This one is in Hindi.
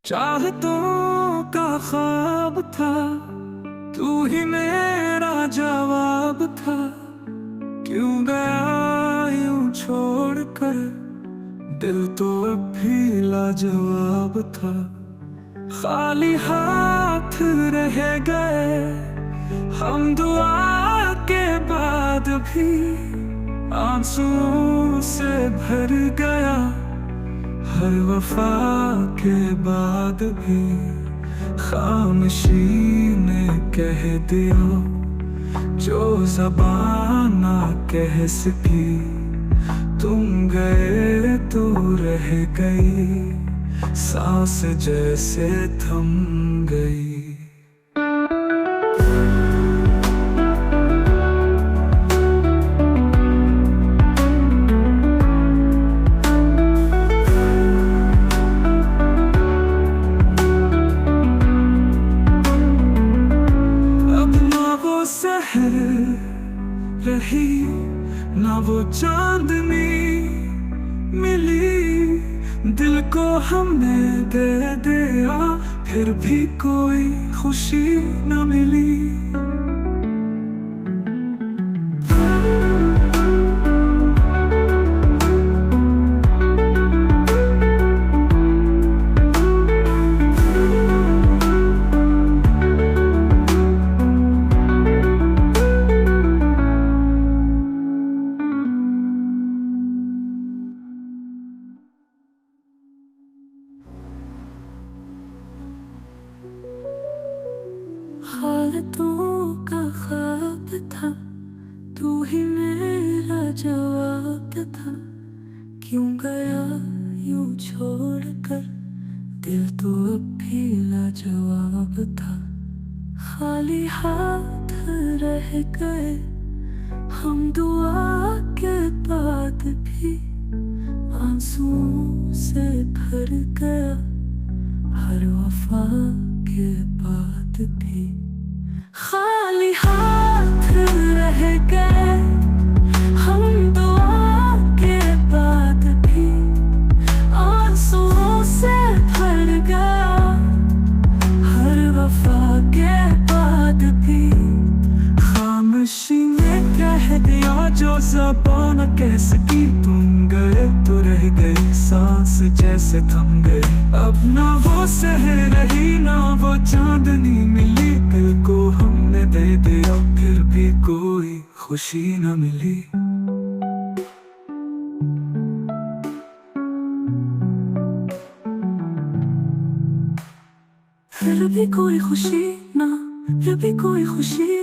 चाहतों का ख्वाब था, तू ही मेरा जवाब था। क्यों गया यूं छोड़कर, दिल तो अब भी लाजवाब था। खाली हाथ रह गए हम दुआ के बाद भी, आंसुओं से भर गया हर वफा के बाद भी। खामोशी ने कह दिया जो ज़बान ना कह सकी। तुम गए तो रह गई, सांस जैसे थम गई। सहर रही ना वो चांदनी मिली, दिल को हमने दे दिया फिर भी कोई खुशी न मिली। हालतों का ख्वाब था, तू ही मेरा जवाब था। क्यों गया यूं छोड़कर, दिल तो अब भी लाजवाब था। खाली हाथ रह गए हम दुआ के बाद भी, आंसुओं से भर गया हर वफा के बाद भी। खाली हाथ रह गए हम दुआ के बाद भी, आंसुओं से भर गया हर वफा के बाद भी। खामोशी ने कह दिया जो ज़बान न कह सकी। तुम गए तो रह गई, सांस जैसे थम गई। अब ना वो सहर रही ना वो चांदनी मिली, दिल को हमने दे दिया फिर भी कोई खुशी न मिली। फिर भी कोई खुशी ना, फिर भी कोई खुशी